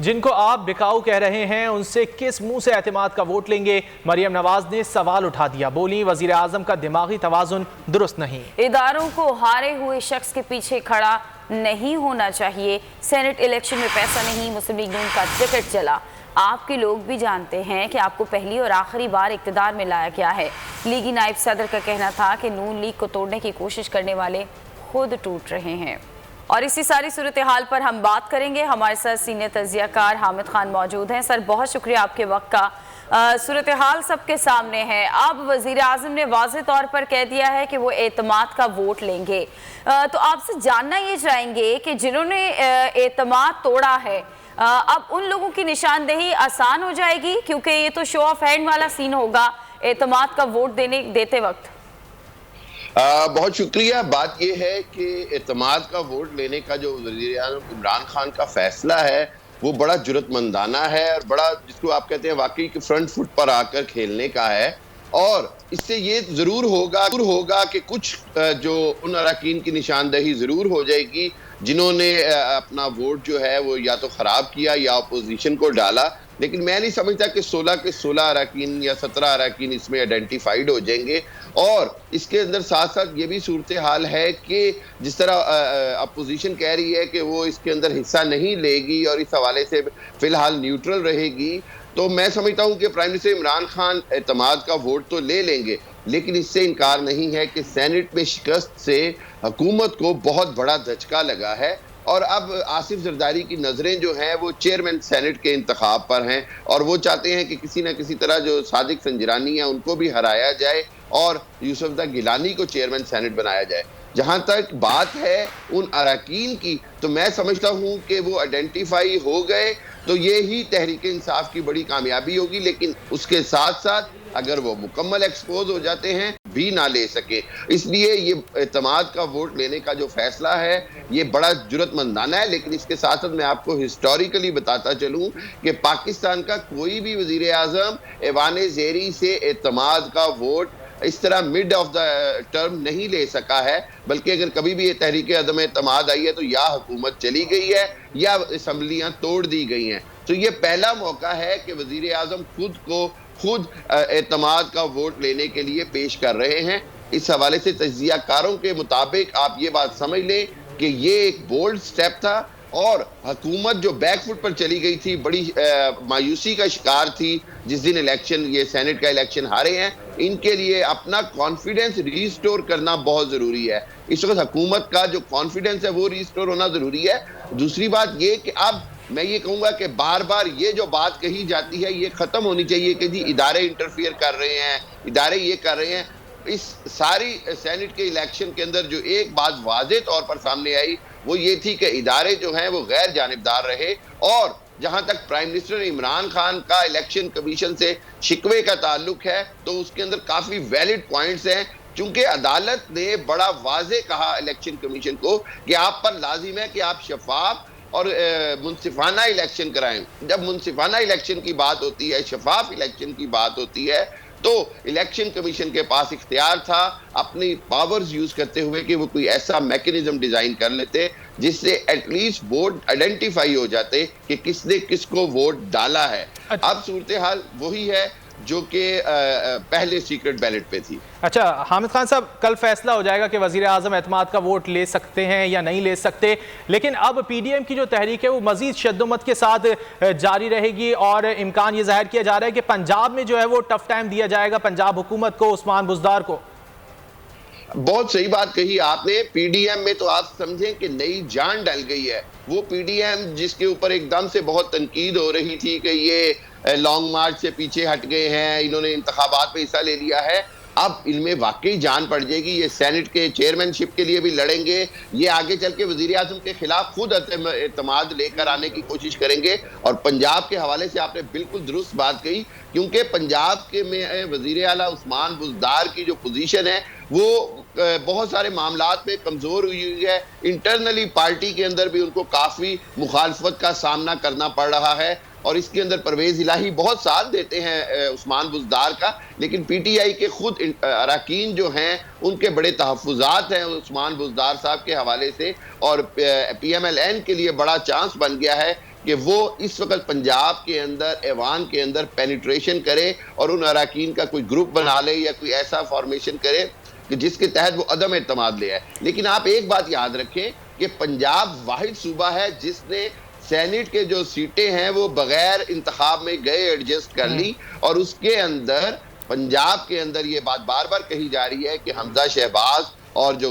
जिनको आप बिकाऊ कह रहे हैं उनसे किस मुंह से एतमाद का वोट लेंगे? मरियम नवाज ने सवाल उठा दिया। बोली, वजीर आजम का दिमागी तवाजुन दुरुस्त नहीं। इदारों को हारे हुए शख्स के पीछे खड़ा नहीं होना चाहिए। सेनेट इलेक्शन में पैसा नहीं, मुस्लिम लीग नून का टिकट चला। आपके लोग भी जानते हैं कि आपको पहली और आखिरी बार इक्तदार में लाया गया है। लीगी नायब सदर का कहना था कि नून लीग को तोड़ने की कोशिश करने वाले खुद टूट रहे हैं। और इसी सारी सूरत हाल पर हम बात करेंगे। हमारे साथ सीनियर तज्जियाकार हामिद खान मौजूद हैं। सर, बहुत शुक्रिया आपके वक्त का। सूरत हाल सबके सामने है। अब वजीर आजम ने वाज़ेह तौर पर कह दिया है कि वो एतमाद का वोट लेंगे। तो आपसे जानना ये चाहेंगे कि जिन्होंने एतमाद तोड़ा है, अब उन लोगों की निशानदेही आसान हो जाएगी, क्योंकि ये तो शो ऑफ हैंड वाला सीन होगा एतमाद का वोट देते वक्त। बहुत शुक्रिया। बात यह है कि एतमाद का वोट लेने का जो वज़ीर आज़म इमरान खान का फैसला है वो बड़ा जुर्रतमंदाना है और बड़ा, जिसको आप कहते हैं, वाकई के फ्रंट फुट पर आकर खेलने का है। और इससे ये ज़रूर होगा कि कुछ जो उन अरकान की निशानदेही ज़रूर हो जाएगी जिन्होंने अपना वोट जो है वो या तो ख़राब किया या अपोजिशन को डाला। लेकिन मैं नहीं समझता कि 16 के 16 अरकान या 17 अरकान इसमें आइडेंटिफाइड हो जाएंगे। और इसके अंदर साथ साथ ये भी सूरत हाल है कि जिस तरह अपोजिशन कह रही है कि वो इसके अंदर हिस्सा नहीं लेगी और इस हवाले से फिलहाल न्यूट्रल रहेगी, तो मैं समझता हूँ कि प्राइम मिनिस्टर इमरान खान एतमाद का वोट तो ले लेंगे, लेकिन इससे इनकार नहीं है कि सेनेट में शिकस्त से हुकूमत को बहुत बड़ा धचका लगा है। और अब आसिफ जरदारी की नज़रें जो हैं वो चेयरमैन सेनेट के इंतखाब पर हैं और वो चाहते हैं कि किसी न किसी तरह जो सादिक संजरानी है उनको भी हराया जाए और यूसुफजई गिलानी को चेयरमैन सेनेट बनाया जाए। जहां तक बात है उन अरकान की, तो मैं समझता हूं कि वो आइडेंटिफाई हो गए तो ये ही तहरीक इंसाफ की बड़ी कामयाबी होगी। लेकिन उसके साथ साथ अगर वो मुकम्मल एक्सपोज हो जाते हैं भी ना ले सके, इसलिए ये एतमाद का वोट लेने का जो फैसला है ये बड़ा जुर्रतमंदाना है। लेकिन इसके साथ साथ मैं आपको हिस्टोरिकली बताता चलूं कि पाकिस्तान का कोई भी वजीर आजम ऐवान ज़ेरी से एतमाद का वोट इस तरह मिड ऑफ द टर्म नहीं ले सका है, बल्कि अगर कभी भी ये तहरीक अदम एतमाद आई है तो या हुकूमत चली गई है या असम्बलियां तोड़ दी गई हैं। तो ये पहला मौका है कि वजीर आजम खुद एतमाद का वोट लेने के लिए पेश कर रहे हैं। इस हवाले से तज्जियाकारों के मुताबिक आप ये बात समझ लें कि ये एक बोल्ड स्टेप था और हुकूमत जो बैकफुट पर चली गई थी, बड़ी मायूसी का शिकार थी जिस दिन इलेक्शन, ये सेनेट का इलेक्शन हारे हैं। इनके लिए अपना कॉन्फिडेंस रिस्टोर करना बहुत ज़रूरी है। इस वक्त हुकूमत का जो कॉन्फिडेंस है वो रिस्टोर होना ज़रूरी है। दूसरी बात ये कि अब मैं ये कहूँगा कि बार बार ये जो बात कही जाती है ये ख़त्म होनी चाहिए कि जी इदारे इंटरफियर कर रहे हैं, इदारे ये कर रहे हैं। इस सारी सेनेट के इलेक्शन के अंदर जो एक बात वाज़ेह तौर पर सामने आई वो ये थी कि इदारे जो हैं वो गैर जानिबदार रहे। और जहां तक प्राइम मिनिस्टर इमरान खान का इलेक्शन कमीशन से शिकवे का ताल्लुक है तो उसके अंदर काफ़ी वैलिड पॉइंट्स हैं, चूंकि अदालत ने बड़ा वाज़ेह कहा इलेक्शन कमीशन को कि आप पर लाजिम है कि आप शफाफ और मुनसिफाना इलेक्शन कराएं। जब मुनसिफाना इलेक्शन की बात होती है, शफाफ इलेक्शन की बात होती है, तो इलेक्शन कमीशन के पास इख्तियार था अपनी पावर्स यूज करते हुए कि वो कोई ऐसा मैकेनिज्म डिजाइन कर लेते जिससे एटलीस्ट वोट आइडेंटिफाई हो जाते कि किसने किसको वोट डाला है। अब सूरत हाल वही है जो कि पहले सीक्रेट बैलेट पे थी। अच्छा हामिद खान साहब, कल फैसला हो जाएगा कि वजीर आजम एतमाद का वोट ले सकते हैं या नहीं ले सकते, लेकिन अब पीडीएम की जो तहरीक है वो मजीद शद्दुमत के साथ जारी रहेगी और इम्कान ये जाहिर किया जा रहा है कि पंजाब में जो है वो टफ टाइम दिया जाएगा पंजाब हुकूमत को, उस्मान बुज़दार को। बहुत सही बात कही आपने। पीडीएम में तो आप समझें कि नई जान डल गई है। वो पीडीएम जिसके ऊपर एकदम से बहुत तनकीद हो रही थी कि ये लॉन्ग मार्च से पीछे हट गए हैं, इन्होंने इंतखाबात में हिस्सा ले लिया है, अब इनमें वाकई जान पड़ जाएगी। ये सेनेट के चेयरमैनशिप के लिए भी लड़ेंगे, ये आगे चल के वजीर आजम के खिलाफ खुद एतमाद लेकर आने की कोशिश करेंगे। और पंजाब के हवाले से आपने बिल्कुल दुरुस्त बात कही, क्योंकि पंजाब के में वजीर आला उस्मान बुज़दार की जो पोजीशन है वो बहुत सारे मामलात में कमज़ोर हुई है। इंटरनली पार्टी के अंदर भी उनको काफ़ी मुखालफत का सामना करना पड़ रहा है और इसके अंदर परवेज़ इलाही बहुत साथ देते हैं उस्मान बुज़दार का, लेकिन पीटीआई के खुद अरकान जो हैं उनके बड़े तहफ़्फ़ुज़ात हैं उस्मान बुज़दार साहब के हवाले से। और पीएमएलएन के लिए बड़ा चांस बन गया है कि वो इस वक्त पंजाब के अंदर ऐवान के अंदर पेनिट्रेशन करे और उन अरकान का कोई ग्रुप बना ले या कोई ऐसा फॉर्मेशन करे कि जिसके तहत वो अदम एतमाद ले आए। लेकिन आप एक बात याद रखें कि पंजाब वाहिद सूबा है जिसने सेनेट के जो सीटें हैं वो बगैर इंतखाब में गए एडजस्ट कर ली, और उसके अंदर पंजाब के अंदर ये बात बार बार कही जा रही है कि हमजा शहबाज और जो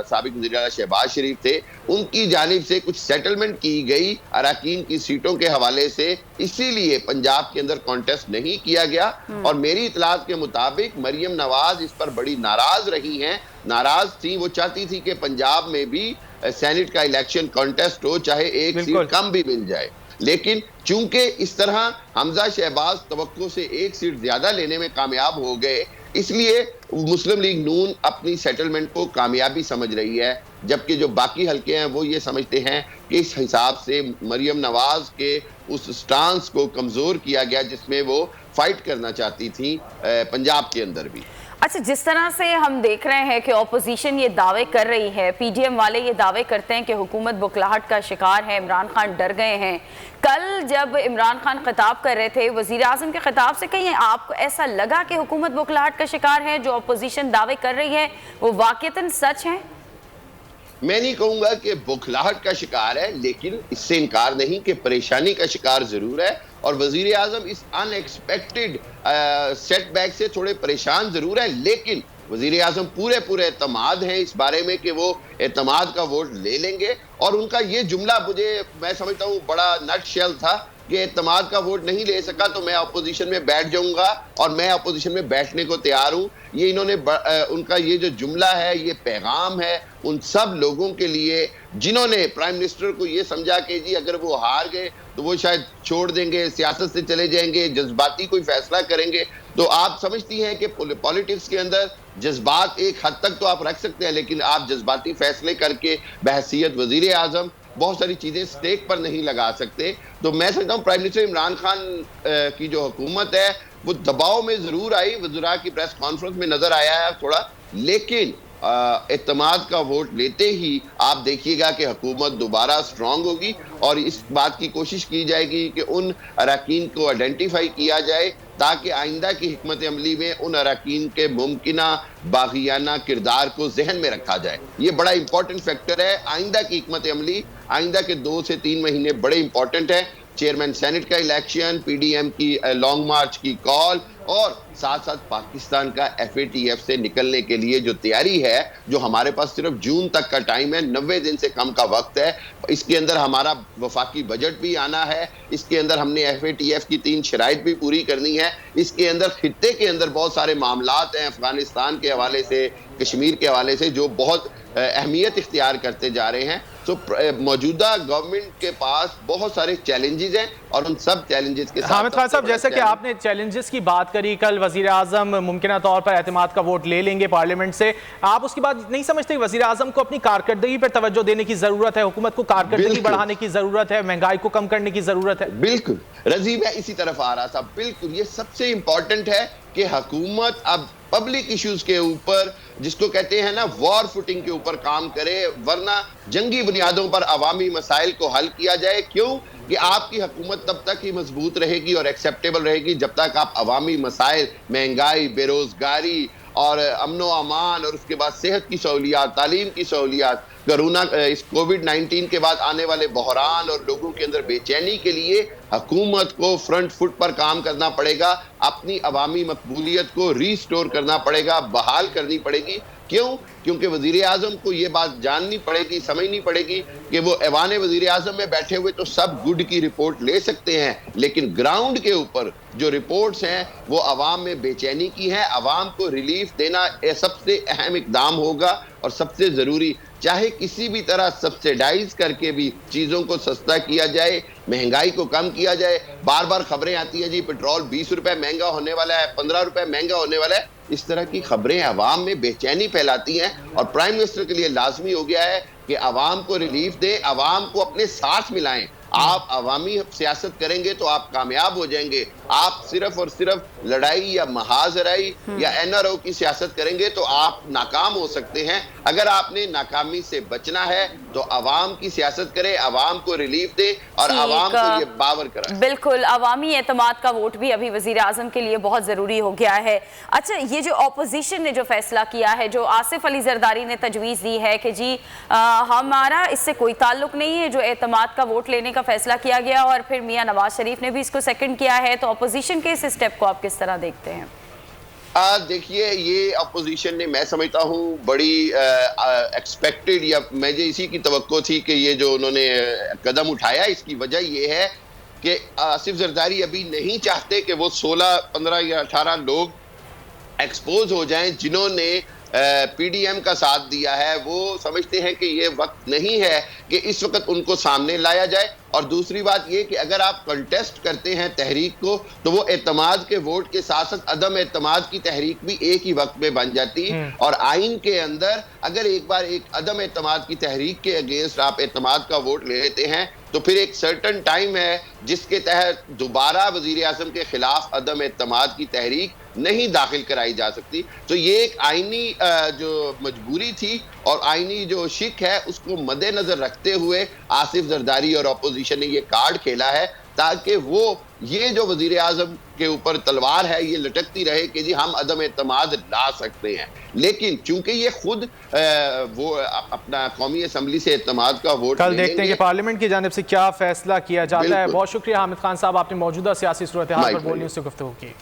साबिक वज़ीर आला शहबाज शरीफ थे उनकी जानिब से कुछ सेटलमेंट की गई अरकान की सीटों के हवाले से, इसीलिए पंजाब के अंदर कॉन्टेस्ट नहीं किया गया। और मेरी इतलात के मुताबिक मरियम नवाज इस पर बड़ी नाराज रही हैं, नाराज थी, वो चाहती थी कि पंजाब में भी सेनेट का इलेक्शन कॉन्टेस्ट हो, चाहे एक सीट कम भी मिल जाए। लेकिन चूंकि इस तरह हमजा शहबाज तवक्को से एक सीट ज्यादा लेने में कामयाब हो गए, इसलिए मुस्लिम लीग नून अपनी सेटलमेंट को कामयाबी समझ रही है, जबकि जो बाकी हल्के हैं वो ये समझते हैं कि इस हिसाब से मरियम नवाज के उस स्टांस को कमजोर किया गया जिसमें वो फाइट करना चाहती थी पंजाब के अंदर भी। अच्छा, जिस तरह से हम देख रहे हैं कि ऑपोजिशन ये दावे कर रही है, पीडीएम वाले ये दावे करते हैं कि हुकूमत बुखलाहट का शिकार है, इमरान खान डर गए हैं। कल जब इमरान खान खिताब कर रहे थे, वजीर आज़म के खिताब से कहीं आपको ऐसा लगा कि हुकूमत बुखलाहट का शिकार है, जो ऑपोजिशन दावे कर रही है वो वाकईतन सच है? मैं नहीं कहूंगा कि बुखलाहट का शिकार है, लेकिन इससे इनकार नहीं कि परेशानी का शिकार जरूर है, और वजीर आजम इस अनएक्सपेक्टेड सेटबैक से थोड़े परेशान जरूर है। लेकिन वजीर आजम पूरे एतमाद हैं इस बारे में कि वो एतमाद का वोट ले लेंगे, और उनका ये जुमला मैं समझता हूँ बड़ा नटशेल था कि एतमाद का वोट नहीं ले सका तो मैं अपोजिशन में बैठ जाऊंगा, और मैं अपोजिशन में बैठने को तैयार हूं। ये इन्होंने उनका ये जो जुमला है ये पैगाम है उन सब लोगों के लिए जिन्होंने प्राइम मिनिस्टर को ये समझा कि जी अगर वो हार गए तो वो शायद छोड़ देंगे, सियासत से चले जाएंगे, जज्बाती कोई फैसला करेंगे। तो आप समझती हैं कि पॉलिटिक्स के अंदर जज्बात एक हद तक तो आप रख सकते हैं, लेकिन आप जज्बाती फैसले करके बहैसियत वजीर आजम बहुत सारी चीजें स्टेक पर नहीं लगा सकते। तो मैं समझता हूँ प्राइम मिनिस्टर इमरान खान की जो हुकूमत है वो दबाव में जरूर आई, वज़रा की प्रेस कॉन्फ्रेंस में नजर आया है थोड़ा, लेकिन एतमाद का वोट लेते ही आप देखिएगा कि हुकूमत दोबारा स्ट्रांग होगी, और इस बात की कोशिश की जाएगी कि उन अरकान को आइडेंटिफाई किया जाए ताकि आइंदा की हिकमत अमली में उन अरकान के मुमकिना बागियाना किरदार को जहन में रखा जाए। ये बड़ा इंपॉर्टेंट फैक्टर है। आइंदा की हिकमत अमली, आइंदा के 2 से 3 महीने बड़े इंपॉर्टेंट है। चेयरमैन सेनेट का इलेक्शन, पीडीएम की लॉन्ग मार्च की कॉल, और साथ साथ पाकिस्तान का एफएटीएफ से निकलने के लिए जो तैयारी है, जो हमारे पास सिर्फ जून तक का टाइम है, 90 दिन से कम का वक्त है। इसके अंदर हमारा वफाकी बजट भी आना है, इसके अंदर हमने एफएटीएफ की 3 शराइत भी पूरी करनी है, इसके अंदर खित्ते के अंदर बहुत सारे मामलात हैं अफगानिस्तान के हवाले से, कश्मीर के हवाले से, जो बहुत अहमियत इख्तियार करते जा रहे हैं। तो मौजूदा गवर्नमेंट के पास बहुत सारे चैलेंजेस हैं, और उन सब चैलेंजेस के साथ हामिद खान साहब, जैसे कि आपने चैलेंजेस की बात करी, कल वजीर आजम मुमकिन तौर पर एतमाद का वोट ले लेंगे पार्लियामेंट से, आप उसके बाद नहीं समझते वजीर आजम को अपनी कारकर्दगी पर तवज्जो देने की जरूरत है, हुकूमत को कारकर्दगी बढ़ाने की जरूरत है, महंगाई को कम करने की जरूरत है? बिल्कुल रजी, मैं इसी तरफ आ रहा था। बिल्कुल, ये सबसे इंपॉर्टेंट है कि हुकूमत अब पब्लिक इश्यूज के ऊपर, जिसको कहते हैं ना वॉर फुटिंग के ऊपर काम करे, वरना जंगी बुनियादों पर अवामी मसाइल को हल किया जाए। क्यों कि आपकी हुकूमत तब तक ही मजबूत रहेगी और एक्सेप्टेबल रहेगी जब तक आप अवामी मसाइल, महंगाई, बेरोजगारी और अमनो अमान, और उसके बाद सेहत की सहूलियात, तालीम की सहूलियात, कोरोना इस कोविड-19 के बाद आने वाले बहरान और लोगों के अंदर बेचैनी के लिए हुकूमत को फ्रंट फुट पर काम करना पड़ेगा, अपनी अवामी मकबूलियत को रीस्टोर करना पड़ेगा, बहाल करनी पड़ेगी। क्यों? क्योंकि वजीर आजम को ये बात जाननी पड़ेगी, समझनी पड़ेगी कि वो ऐवान वजीर आजम में बैठे हुए तो सब गुड की रिपोर्ट ले सकते हैं, लेकिन ग्राउंड के ऊपर जो रिपोर्ट्स हैं वो अवाम में बेचैनी की हैं। अवाम को रिलीफ देना सबसे अहम इकदाम होगा और सबसे ज़रूरी, चाहे किसी भी तरह सब्सिडाइज करके भी चीज़ों को सस्ता किया जाए, महंगाई को कम किया जाए। बार बार खबरें आती है जी पेट्रोल 20 रुपए महंगा होने वाला है, 15 रुपए महंगा होने वाला है। इस तरह की खबरें अवाम में बेचैनी फैलाती हैं, और प्राइम मिनिस्टर के लिए लाजमी हो गया है कि अवाम को रिलीफ दें, अवाम को अपने साथ मिलाएं, आप अवामी सियासत करेंगे तो आप कामयाब हो जाएंगे। आप सिर्फ और सिर्फ लड़ाई या महाजराई या एनआरओ की सियासत करेंगे तो आप नाकाम हो सकते हैं। अगर आपने नाकामी से बचना है तो अवाम की सियासत करें, अवाम को रिलीफ दे और अवाम को ये बावर कराए। बिल्कुल, अवामी एतमाद का वोट भी अभी वजीर आजम के लिए बहुत जरूरी हो गया है। अच्छा, ये जो ऑपोजिशन ने जो फैसला किया है, जो आसिफ अली जरदारी ने तजवीज़ दी है कि जी हमारा इससे कोई ताल्लुक नहीं है, जो एतमाद का वोट लेने का फैसला किया गया, और फिर मियां नवाज शरीफ ने भी इसको सेकंड किया है, तो अपोजिशन के इस स्टेप को आप किस तरह देखते हैं? देखिए, ये अपोजिशन ने, मैं समझता हूँ, बड़ी एक्सपेक्टेड या मुझे इसी की तवक्को थी कि ये जो उन्होंने कदम उठाया, इसकी वजह ये है कि आसिफ जरदारी अभी नहीं चाहते कि वो 16, 15 या 18 लोग एक्सपोज हो जाएं जिन्होंने पीडीएम का साथ दिया है। वो समझते हैं कि ये वक्त नहीं है कि इस वक्त उनको सामने लाया जाए। और दूसरी बात ये कि अगर आप कंटेस्ट करते हैं तहरीक को तो वो एतमाद के वोट के साथ साथ अदम एतमाद की तहरीक भी एक ही वक्त में बन जाती है। और आइन के अंदर अगर एक बार एक अदम एतमाद की तहरीक के अगेंस्ट आप एतमाद का वोट ले लेते हैं तो फिर एक सर्टन टाइम है जिसके तहत दोबारा वजीर आज़म के खिलाफ अदम एतमाद की तहरीक नहीं दाखिल कराई जा सकती। तो ये एक आइनी जो मजबूरी थी और आइनी जो शिक है उसको मद्देनजर रखते हुए आसिफ जरदारी और अपोजिशन ने ये कार्ड खेला है ताकि वो ये जो वजीर आज़म के ऊपर तलवार है ये लटकती रहे कि जी हम अदम एतमाद ला सकते हैं। लेकिन चूंकि ये खुद वो अपना कौमी असम्बली से एतमाद का वोट कल देखते हैं कि पार्लियामेंट की जानिब से क्या फैसला किया जाता है। बहुत शुक्रिया हामिद खान साहब, आपने मौजूदा सियासी सूरत हाल पर बोल न्यूज़ से गुफ्तगू की।